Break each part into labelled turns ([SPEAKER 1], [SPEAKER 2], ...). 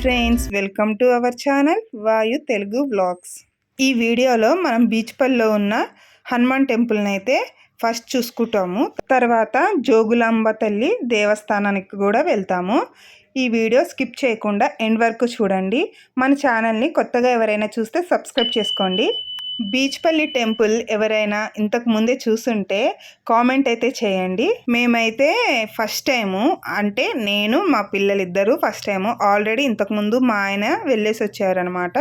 [SPEAKER 1] Friends, welcome to our channel వాయు Telugu vlogs. ఈ వీడియోలో మనం బీచ్పల్లిలో ఉన్న హనుమాన్ టెంపుల్ని అయితే ఫస్ట్ చూసుకుంటాము. తర్వాత జోగులాంబ తల్లి దేవస్థానానికి కూడా వెళ్తాము. ఈ వీడియో స్కిప్ చేయకుండా ఎండ్ వరకు చూడండి. మన ఛానల్ని కొత్తగా ఎవరైనా చూస్తే సబ్స్క్రైబ్ చేసుకోండి. బీచ్పల్లి టెంపుల్ ఎవరైనా ఇంతకు ముందే చూసుంటే కామెంట్ అయితే చేయండి. మేమైతే ఫస్ట్ టైము, అంటే నేను మా పిల్లలిద్దరూ ఫస్ట్ టైము. ఆల్రెడీ ఇంతకుముందు మా ఆయన వెళ్ళేసి వచ్చారనమాట.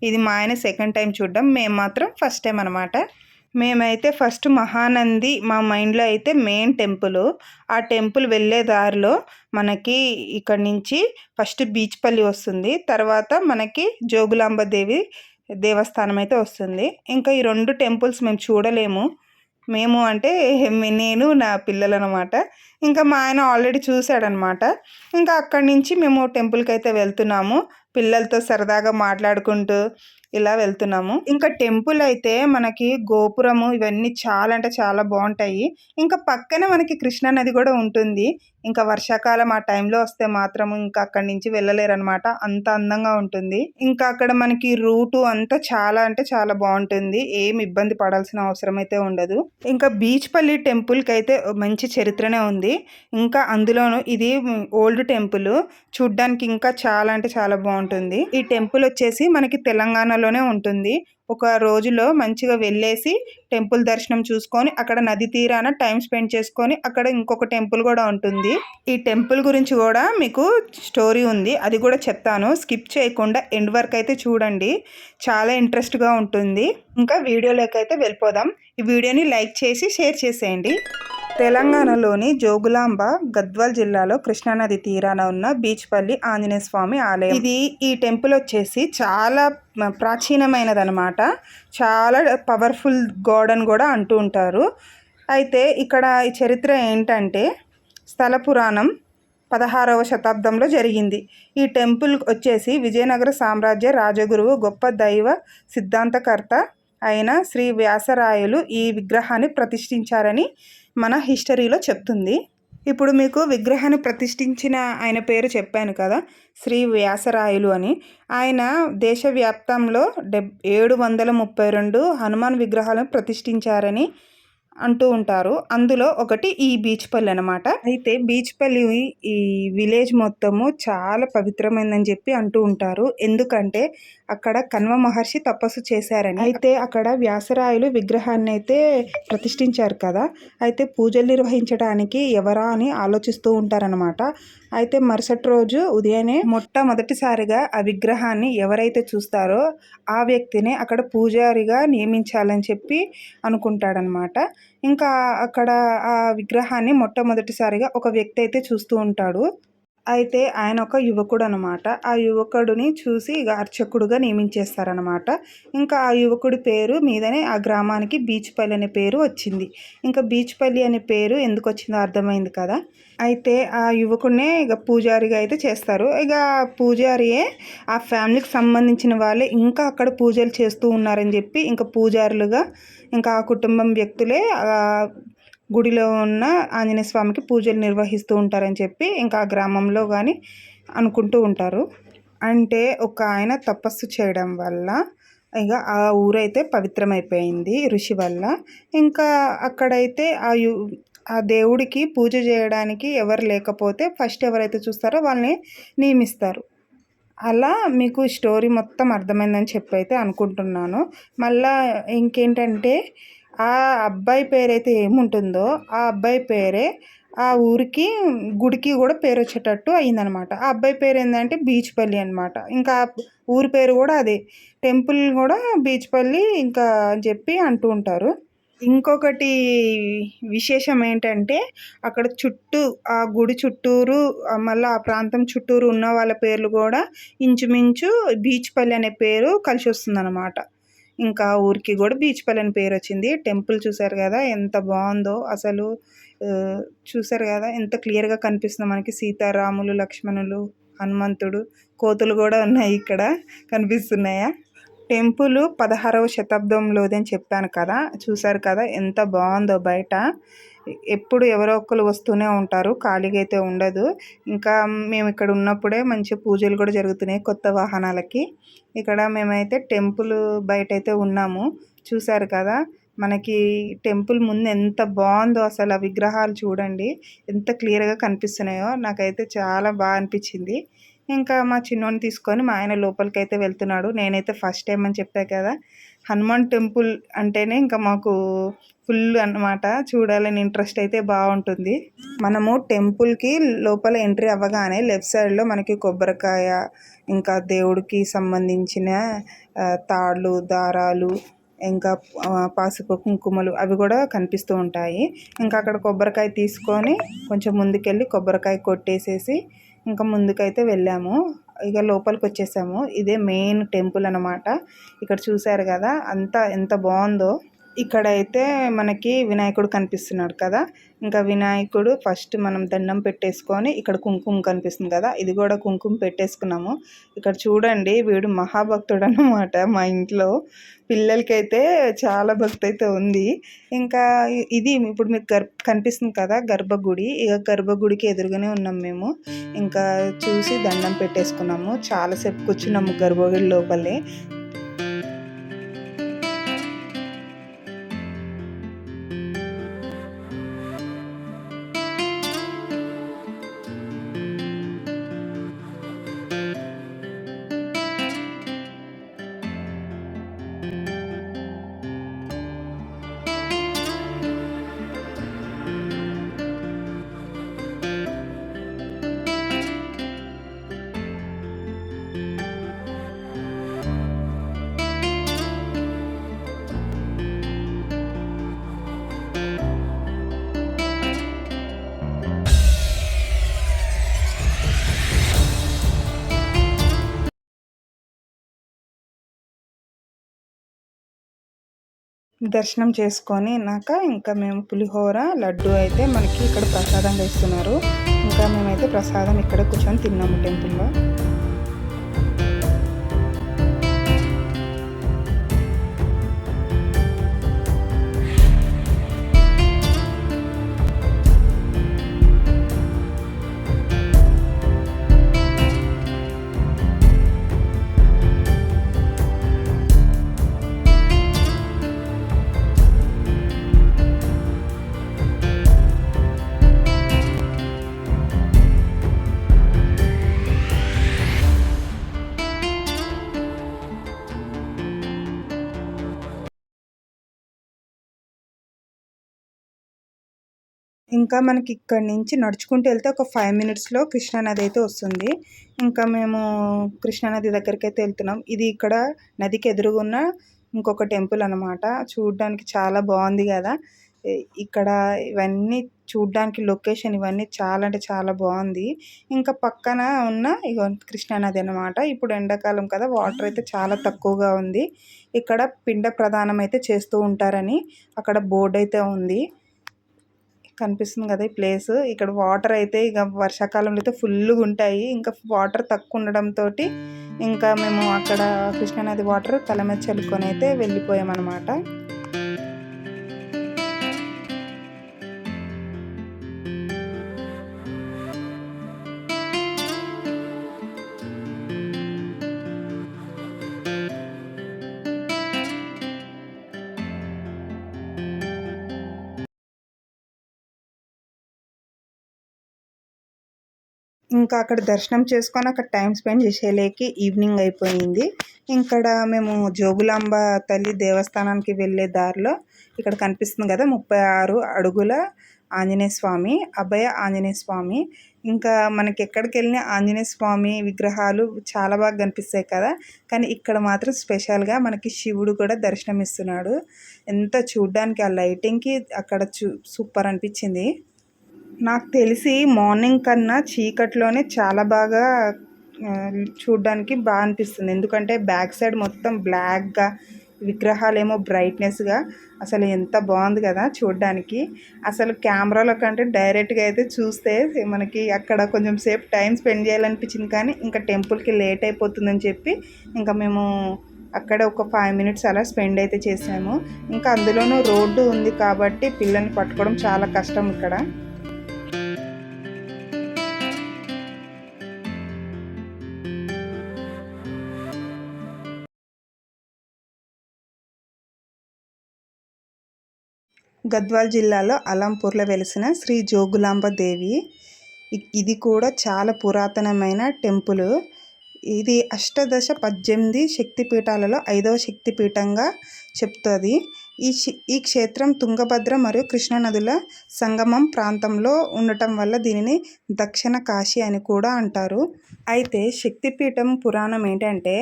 [SPEAKER 1] ఇది మా ఆయన సెకండ్ టైం చూడడం, మేము మాత్రం ఫస్ట్ టైం అనమాట. మేమైతే ఫస్ట్ మహానంది మా మైండ్లో అయితే మెయిన్ టెంపుల్. ఆ టెంపుల్ వెళ్ళే దారిలో మనకి ఇక్కడ నుంచి ఫస్ట్ బీచ్పల్లి వస్తుంది, తర్వాత మనకి జోగులాంబ దేవి దేవస్థానం అయితే వస్తుంది. ఇంకా ఈ రెండు టెంపుల్స్ మేము చూడలేము. మేము అంటే నేను నా పిల్లలు అనమాట. ఇంకా మా ఆయన ఆల్రెడీ చూశాడనమాట. ఇంకా అక్కడి నుంచి మేము టెంపుల్కి అయితే వెళ్తున్నాము. పిల్లలతో సరదాగా మాట్లాడుకుంటూ ఇలా వెళ్తున్నాము. ఇంకా టెంపుల్ అయితే మనకి గోపురము ఇవన్నీ చాలా అంటే చాలా బాగుంటాయి. ఇంకా పక్కన మనకి కృష్ణా నది కూడా ఉంటుంది. ఇంకా వర్షాకాలం ఆ టైంలో వస్తే మాత్రం ఇంకా అక్కడి నుంచి వెళ్ళలేరు అనమాట, అంత అందంగా ఉంటుంది. ఇంకా అక్కడ మనకి రూటు అంతా చాలా అంటే చాలా బాగుంటుంది. ఏం ఇబ్బంది పడాల్సిన అవసరం అయితే ఉండదు. ఇంకా బీచ్పల్లి టెంపుల్కి అయితే మంచి చరిత్రనే ఉంది. ఇంకా అందులోనూ ఇది ఓల్డ్ టెంపుల్, చూడ్డానికి ఇంకా చాలా అంటే చాలా బాగుంటుంది. ఈ టెంపుల్ వచ్చేసి మనకి తెలంగాణలోనే ఉంటుంది. ఒక రోజులో మంచిగా వెళ్ళేసి టెంపుల్ దర్శనం చూసుకొని అక్కడ నది తీరాన టైం స్పెండ్ చేసుకొని అక్కడ ఇంకొక టెంపుల్ కూడా ఉంటుంది. ఈ టెంపుల్ గురించి కూడా మీకు స్టోరీ ఉంది, అది కూడా చెప్తాను. స్కిప్ చేయకుండా ఎండ్ వరకు అయితే చూడండి, చాలా ఇంట్రెస్ట్గా ఉంటుంది. ఇంకా వీడియోలోకి అయితే వెళ్ళిపోదాం. ఈ వీడియోని లైక్ చేసి షేర్ చేసేయండి. తెలంగాణలోని జోగులాంబ గద్వాల్ జిల్లాలో కృష్ణానది తీరాన ఉన్న బీచ్పల్లి ఆంజనేయ స్వామి ఆలయం. ఈ టెంపుల్ వచ్చేసి చాలా ప్రాచీనమైనది అనమాట. చాలా పవర్ఫుల్ గాడ్ అని కూడా అంటూ ఉంటారు. అయితే ఇక్కడ ఈ చరిత్ర ఏంటంటే, స్థల పురాణం 16వ శతాబ్దంలో జరిగింది. ఈ టెంపుల్ వచ్చేసి విజయనగర సామ్రాజ్య రాజగురువు గొప్ప దైవ సిద్ధాంతకర్త అయిన శ్రీ వ్యాసరాయలు ఈ విగ్రహాన్ని ప్రతిష్ఠించారని మన హిస్టరీలో చెప్తుంది. ఇప్పుడు మీకు విగ్రహాన్ని ప్రతిష్ఠించిన ఆయన పేరు చెప్పాను కదా, శ్రీ వ్యాసరాయలు అని. ఆయన దేశవ్యాప్తంలో 732 హనుమాన్ విగ్రహాలను ప్రతిష్ఠించారని అంటూ ఉంటారు. అందులో ఒకటి ఈ బీచ్పల్లి అనమాట. అయితే బీచ్పల్లి ఈ విలేజ్ మొత్తము చాలా పవిత్రమైందని చెప్పి అంటూ ఉంటారు. ఎందుకంటే అక్కడ కణ్వ మహర్షి తపస్సు చేశారని. అయితే అక్కడ వ్యాసరాయలు విగ్రహాన్ని అయితే ప్రతిష్ఠించారు కదా, అయితే పూజలు నిర్వహించడానికి ఎవరా అని ఆలోచిస్తూ ఉంటారనమాట. అయితే మరుసటి రోజు ఉదయాన్నే మొట్టమొదటిసారిగా ఆ విగ్రహాన్ని ఎవరైతే చూస్తారో ఆ వ్యక్తిని అక్కడ పూజారిగా నియమించాలని చెప్పి అనుకుంటాడనమాట. ఇంకా అక్కడ ఆ విగ్రహాన్ని మొట్టమొదటిసారిగా ఒక వ్యక్తి అయితే చూస్తూ ఉంటాడు. అయితే ఆయన ఒక యువకుడు అనమాట. ఆ యువకుడిని చూసి ఇక అర్చకుడుగా నియమించేస్తారనమాట. ఇంకా ఆ యువకుడి పేరు మీదనే ఆ గ్రామానికి బీచ్పల్లి అనే పేరు వచ్చింది. ఇంకా బీచ్పల్లి అనే పేరు ఎందుకు వచ్చిందో అర్థమైంది కదా. అయితే ఆ యువకుడినే ఇక పూజారిగా అయితే చేస్తారు. ఇక పూజారియే ఆ ఫ్యామిలీకి సంబంధించిన వాళ్ళే ఇంకా అక్కడ పూజలు చేస్తూ ఉన్నారని చెప్పి ఇంకా పూజారులుగా ఇంకా ఆ కుటుంబం వ్యక్తులే గుడిలో ఉన్న ఆంజనేయ స్వామికి పూజలు నిర్వహిస్తూ ఉంటారని చెప్పి ఇంకా ఆ గ్రామంలో కానీ అనుకుంటూ ఉంటారు. అంటే ఒక ఆయన తపస్సు చేయడం వల్ల ఇక ఆ ఊరైతే పవిత్రమైపోయింది ఋషి వల్ల. ఇంకా అక్కడైతే ఆ దేవుడికి పూజ చేయడానికి ఎవరు లేకపోతే ఫస్ట్ ఎవరైతే చూస్తారో వాళ్ళని నియమిస్తారు. అలా మీకు స్టోరీ మొత్తం అర్థమైందని చెప్పి అయితే అనుకుంటున్నాను. మళ్ళా ఇంకేంటంటే, ఆ అబ్బాయి పేరైతే ఏముంటుందో ఆ అబ్బాయి పేరే ఆ ఊరికి గుడికి కూడా పేరు వచ్చేటట్టు అయిందనమాట. ఆ అబ్బాయి పేరు ఏంటంటే బీచ్పల్లి అనమాట. ఇంకా ఊరి పేరు కూడా అదే, టెంపుల్ కూడా బీచ్పల్లి ఇంకా అని చెప్పి అంటూ ఉంటారు. ఇంకొకటి విశేషం ఏంటంటే, అక్కడ చుట్టూ ఆ గుడి చుట్టూరు మళ్ళీ ఆ ప్రాంతం చుట్టూరు ఉన్న వాళ్ళ పేర్లు కూడా ఇంచుమించు బీచ్పల్లి అనే పేరు కలిసి వస్తుందన్నమాట. ఇంకా ఊరికి కూడా బీచ్పల్లి అనే పేరు వచ్చింది. టెంపుల్ చూసారు కదా ఎంత బాగుందో అసలు. చూసారు కదా ఎంత క్లియర్గా కనిపిస్తుందో మనకి. సీతారాములు, లక్ష్మణులు, హనుమంతుడు, కోతులు కూడా ఉన్నాయి ఇక్కడ, కనిపిస్తున్నాయా? టెంపుల్ 16వ శతాబ్దంలోది అని చెప్పాను కదా, చూసారు కదా ఎంత బాగుందో బయట. ఎప్పుడు ఎవరో ఒకరు వస్తూనే ఉంటారు, ఖాళీగా అయితే ఉండదు. ఇంకా మేము ఇక్కడ ఉన్నప్పుడే మంచి పూజలు కూడా జరుగుతున్నాయి కొత్త వాహనాలకి. ఇక్కడ మేమైతే టెంపుల్ బయట అయితే ఉన్నాము. చూసారు కదా, మనకి టెంపుల్ ముందు ఎంత బాగుందో, అసలు ఆ విగ్రహాలు చూడండి ఎంత క్లియర్గా కనిపిస్తున్నాయో. నాకైతే చాలా బాగా అనిపించింది. ఇంకా మా చిన్నోని తీసుకొని మా ఆయన లోపలికైతే వెళ్తున్నాడు. నేనైతే ఫస్ట్ టైం అని చెప్పా కదా, హనుమాన్ టెంపుల్ అంటేనే ఇంకా మాకు ఫుల్ అన్నమాట. చూడాలని ఇంట్రెస్ట్ అయితే బాగుంటుంది. మనము టెంపుల్కి లోపల ఎంట్రీ అవ్వగానే లెఫ్ట్ సైడ్లో మనకి కొబ్బరికాయ, ఇంకా దేవుడికి సంబంధించిన తాళ్ళు, దారాలు, ఇంకా పసుపు కుంకుమలు అవి కూడా కనిపిస్తూ ఉంటాయి. ఇంకా అక్కడ కొబ్బరికాయ తీసుకొని కొంచెం ముందుకెళ్ళి కొబ్బరికాయ కొట్టేసేసి ఇంకా ముందుకైతే వెళ్ళాము. ఇక లోపలికి వచ్చేసాము. ఇదే మెయిన్ టెంపుల్ అనమాట. ఇక్కడ చూసారు కదా అంతా ఎంత బాగుందో. ఇక్కడైతే మనకి వినాయకుడు కనిపిస్తున్నాడు కదా. ఇంకా వినాయకుడు ఫస్ట్ మనం దండం పెట్టేసుకొని, ఇక్కడ కుంకుమ కనిపిస్తుంది కదా, ఇది కూడా కుంకుమ పెట్టేసుకున్నాము. ఇక్కడ చూడండి, వీడు మహాభక్తుడు అన్నమాట. మా ఇంట్లో పిల్లలకైతే చాలా భక్తి అయితే ఉంది. ఇంకా ఇది ఇప్పుడు మీకు కనిపిస్తుంది కదా గర్భగుడి. ఇక గర్భగుడికి ఎదురుగానే ఉన్నాం మేము. ఇంకా చూసి దండం పెట్టేసుకున్నాము. చాలాసేపు కూర్చున్నాము గర్భగుడి లోపలే. దర్శనం చేసుకొని ఇంకా మేము పులిహోర, లడ్డు అయితే మనకి ఇక్కడ ప్రసాదంగా ఇస్తున్నారు. ఇంకా మేమైతే ప్రసాదం ఇక్కడ కూర్చొని తిన్నాము టెంపుల్లో. ఇంకా మనకి ఇక్కడి నుంచి నడుచుకుంటూ వెళ్తే ఒక 5 మినిట్స్లో కృష్ణానది అయితే వస్తుంది. ఇంకా మేము కృష్ణానది దగ్గరికి అయితే వెళ్తున్నాం. ఇది ఇక్కడ నదికి ఎదురుగున్న ఇంకొక టెంపుల్ అనమాట. చూడడానికి చాలా బాగుంది కదా. ఇక్కడ ఇవన్నీ చూడడానికి లొకేషన్ ఇవన్నీ చాలా అంటే చాలా బాగుంది. ఇంకా పక్కన ఉన్న ఇగో కృష్ణానది అనమాట. ఇప్పుడు ఎండాకాలం కదా, వాటర్ అయితే చాలా తక్కువగా ఉంది. ఇక్కడ పిండ ప్రదానం అయితే చేస్తూ ఉంటారని అక్కడ బోర్డు అయితే ఉంది. కనిపిస్తుంది కదా ఈ ప్లేస్. ఇక్కడ వాటర్ అయితే ఇక వర్షాకాలంలో అయితే ఫుల్గా ఉంటాయి. ఇంకా వాటర్ తక్కువ ఉండడంతో ఇంకా మేము అక్కడ కృష్ణానది వాటర్ తల మీద చల్లుకొని అయితే వెళ్ళిపోయామన్నమాట. ఇంకా అక్కడ దర్శనం చేసుకొని అక్కడ టైం స్పెండ్ చేసేలేకి ఈవినింగ్ అయిపోయింది. ఇక్కడ మేము జోగులాంబ తల్లి దేవస్థానానికి వెళ్ళే దారిలో ఇక్కడ కనిపిస్తుంది కదా 36 అడుగుల ఆంజనేయ స్వామి, అభయ ఆంజనేయ స్వామి. ఇంకా మనకి ఎక్కడికి వెళ్ళిన ఆంజనేయ స్వామి విగ్రహాలు చాలా బాగా కనిపిస్తాయి కదా, కానీ ఇక్కడ మాత్రం స్పెషల్గా మనకి శివుడు కూడా దర్శనం ఇస్తున్నాడు. ఎంత చూడ్డానికి ఆ లైటింగ్కి అక్కడ సూపర్ అనిపించింది. నాకు తెలిసి మార్నింగ్ కన్నా చీకట్లోనే చాలా బాగా చూడ్డానికి బాగా అనిపిస్తుంది. ఎందుకంటే బ్యాక్ సైడ్ మొత్తం బ్లాక్గా, విగ్రహాలేమో బ్రైట్నెస్గా, అసలు ఎంత బాగుంది కదా చూడ్డానికి. అసలు కెమెరాలో కంటే డైరెక్ట్గా అయితే చూస్తే మనకి అక్కడ కొంచెం సేపు టైం స్పెండ్ చేయాలనిపించింది. కానీ ఇంకా టెంపుల్కి లేట్ అయిపోతుందని చెప్పి ఇంకా మేము అక్కడ ఒక 5 మినిట్స్ అలా స్పెండ్ అయితే చేసాము. ఇంకా అందులోనూ రోడ్డు ఉంది కాబట్టి పిల్లల్ని పట్టుకోవడం చాలా కష్టం ఇక్కడ. గద్వాల్ జిల్లాలో అలంపూర్లో వెలిసిన శ్రీ జోగులాంబ దేవి. ఇది కూడా చాలా పురాతనమైన టెంపుల్. ఇది అష్టాదశ 18 శక్తిపీఠాలలో 5వ శక్తిపీఠంగా చెప్తుంది. ఈ క్షేత్రం తుంగభద్ర మరియు కృష్ణా నదుల సంగమం ప్రాంతంలో ఉండటం వల్ల దీనిని దక్షిణ కాశీ అని కూడా అంటారు. అయితే శక్తిపీఠం పురాణం ఏంటంటే,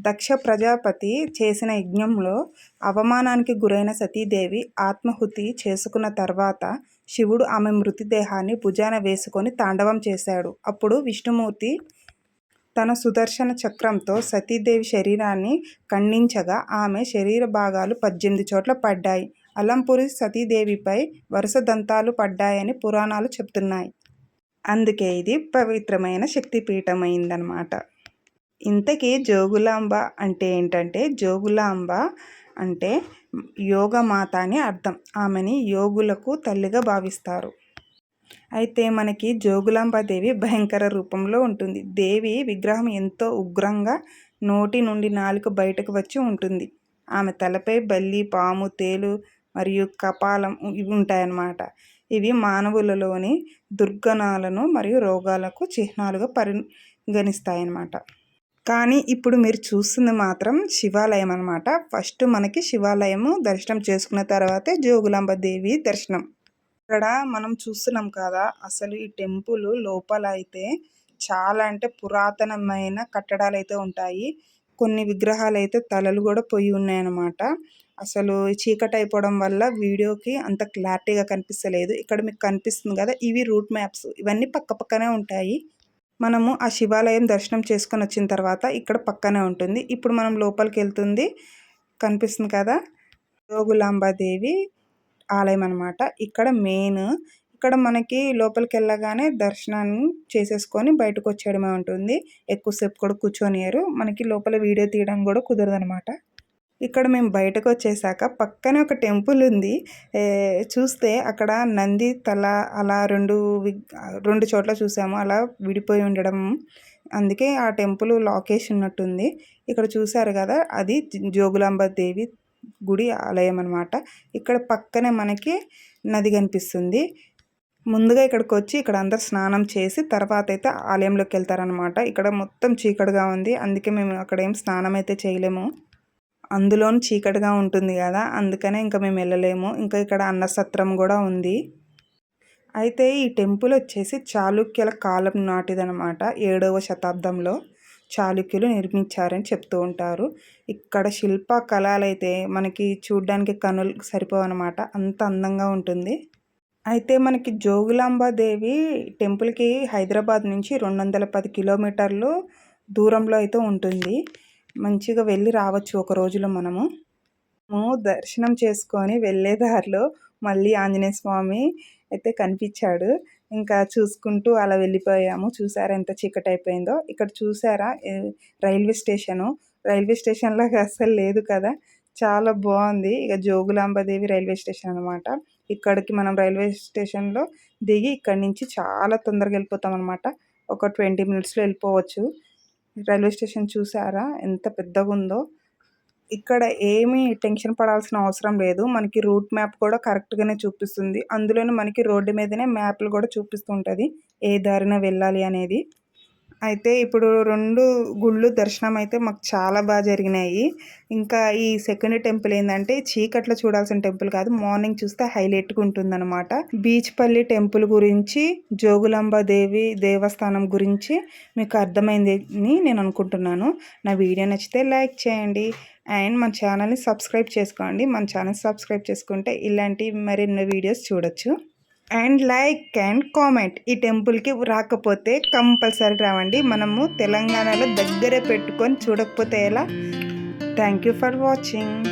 [SPEAKER 1] దక్ష ప్రజాపతి చేసిన యజ్ఞంలో అవమానానికి గురైన సతీదేవి ఆత్మాహుతి చేసుకున్న తర్వాత శివుడు ఆమె మృతదేహాన్ని భుజాన వేసుకొని తాండవం చేశాడు. అప్పుడు విష్ణుమూర్తి తన సుదర్శన చక్రంతో సతీదేవి శరీరాన్ని ఖండించగా ఆమె శరీర భాగాలు 18 చోట్ల పడ్డాయి. అలంపూరి సతీదేవిపై వరుస దంతాలు పడ్డాయని పురాణాలు చెప్తున్నాయి. అందుకే ఇది పవిత్రమైన శక్తిపీఠం అయిందనమాట. ఇంతకీ జోగులాంబ అంటే ఏంటంటే, జోగులాంబ అంటే యోగమాత అని అర్థం. ఆమెని యోగులకు తల్లిగా భావిస్తారు. అయితే మనకి జోగులాంబాదేవి భయంకర రూపంలో ఉంటుంది. దేవి విగ్రహం ఎంతో ఉగ్రంగా నోటి నుండి నాలుక బయటకు వచ్చి ఉంటుంది. ఆమె తలపై బల్లి, పాము, తేలు మరియు కపాలం ఇవి ఉంటాయన్నమాట. ఇవి మానవులలోని దుర్గుణాలను మరియు రోగాలకు చిహ్నాలుగా పరిగణిస్తాయన్నమాట. కానీ ఇప్పుడు మీరు చూస్తుంది మాత్రం శివాలయం అన్నమాట. ఫస్ట్ మనకి శివాలయము దర్శనం చేసుకున్న తర్వాతే జోగులాంబ దేవి దర్శనం. ఇక్కడ మనం చూస్తున్నాం కదా, అసలు ఈ టెంపుల్ లోపల అయితే చాలా అంటే పురాతనమైన కట్టడాలు అయితే ఉంటాయి. కొన్ని విగ్రహాలు అయితే తలలు కూడా పోయి ఉన్నాయన్నమాట. అసలు చీకటి అయిపోవడం వల్ల వీడియోకి అంత క్లారిటీగా కనిపిస్తలేదు. ఇక్కడ మీకు కనిపిస్తుంది కదా, ఇవి రూట్ మ్యాప్స్. ఇవన్నీ పక్కనే ఉంటాయి. మనము ఆ శివాలయం దర్శనం చేసుకొని వచ్చిన తర్వాత ఇక్కడ పక్కనే ఉంటుంది. ఇప్పుడు మనం లోపలికి వెళ్తుంది కనిపిస్తుంది కదా, జోగులాంబాదేవి ఆలయం అనమాట. ఇక్కడ ఇక్కడ మనకి లోపలికి వెళ్ళగానే దర్శనాన్ని చేసేసుకొని బయటకు వచ్చేయడమే ఉంటుంది. ఎక్కువసేపు కూడా కూర్చొనియరు. మనకి లోపల వీడియో తీయడం కూడా కుదరదు అనమాట. ఇక్కడ మేము బయటకు వచ్చేసాక పక్కనే ఒక టెంపుల్ ఉంది. చూస్తే అక్కడ నంది తల అలా రెండు చోట్ల చూసాము, అలా విడిపోయి ఉండడం. అందుకే ఆ టెంపుల్ లాకేషన్ ఉన్నట్టుంది. ఇక్కడ చూసారు కదా, అది జోగులాంబ దేవి గుడి ఆలయం అనమాట. ఇక్కడ పక్కనే మనకి నది కనిపిస్తుంది. ముందుగా ఇక్కడికి వచ్చి ఇక్కడ అందరు స్నానం చేసి తర్వాత అయితే ఆలయంలోకి వెళ్తారనమాట. ఇక్కడ మొత్తం చీకటిగా ఉంది, అందుకే మేము అక్కడ ఏం స్నానం అయితే చేయలేము. అందులోనూ చీకటిగా ఉంటుంది కదా, అందుకనే ఇంకా మేము వెళ్ళలేము. ఇంకా ఇక్కడ అన్నసత్రం కూడా ఉంది. అయితే ఈ టెంపుల్ వచ్చేసి చాళుక్యుల కాలం నాటిదనమాట. 7వ శతాబ్దంలో చాళుక్యులు నిర్మించారని చెప్తూ ఉంటారు. ఇక్కడ శిల్ప కళలు అయితే మనకి చూడ్డానికి కనులు సరిపోవన్నమాట, అంత అందంగా ఉంటుంది. అయితే మనకి జోగులాంబాదేవి టెంపుల్కి హైదరాబాద్ నుంచి 210 కిలోమీటర్లు దూరంలో అయితే ఉంటుంది. మంచిగా వెళ్ళి రావచ్చు ఒక రోజులో. మనము దర్శనం చేసుకొని వెళ్ళే దారిలో మళ్ళీ ఆంజనేయ స్వామి అయితే కనిపించాడు. ఇంకా చూసుకుంటూ అలా వెళ్ళిపోయాము. చూసారా ఎంత చీకటి అయిపోయిందో. ఇక్కడ చూసారా రైల్వే స్టేషన్ లాగా అస్సలు లేదు కదా, చాలా బాగుంది. ఇక జోగులాంబాదేవి రైల్వే స్టేషన్ అనమాట. ఇక్కడికి మనం రైల్వే స్టేషన్లో దిగి ఇక్కడి నుంచి చాలా తొందరగా వెళ్ళిపోతాం అనమాట. ఒక 20 మినిట్స్లో వెళ్ళిపోవచ్చు. రైల్వే స్టేషన్ చూసారా ఎంత పెద్దగా ఉందో. ఇక్కడ ఏమీ టెన్షన్ పడాల్సిన అవసరం లేదు. మనకి రూట్ మ్యాప్ కూడా కరెక్ట్గానే చూపిస్తుంది. అందులోనే మనకి రోడ్డు మీదనే మ్యాప్లు కూడా చూపిస్తుంటుంది ఏ దారిన వెళ్ళాలి అనేది. అయితే ఇప్పుడు 2 గుళ్ళు దర్శనం అయితే మాకు చాలా బాగా జరిగినాయి. ఇంకా ఈ సెకండ్ టెంపుల్ ఏంటంటే చీకట్లో చూడాల్సిన టెంపుల్ కాదు, మార్నింగ్ చూస్తే హైలైట్గా ఉంటుందన్నమాట. బీచ్పల్లి టెంపుల్ గురించి, జోగులాంబ దేవి దేవస్థానం గురించి మీకు అర్థమైందని నేను అనుకుంటున్నాను. నా వీడియో నచ్చితే లైక్ చేయండి అండ్ మన ఛానల్ని సబ్స్క్రైబ్ చేసుకోండి. మన ఛానల్ సబ్స్క్రైబ్ చేసుకుంటే ఇలాంటి మరెన్నో వీడియోస్ చూడొచ్చు. And like and comment. ఈ టెంపుల్కి రాకపోతే కంపల్సరీ రావండి. మనము తెలంగాణలో దగ్గరే పెట్టుకొని చూడకపోతే ఎలా. Thank you for watching.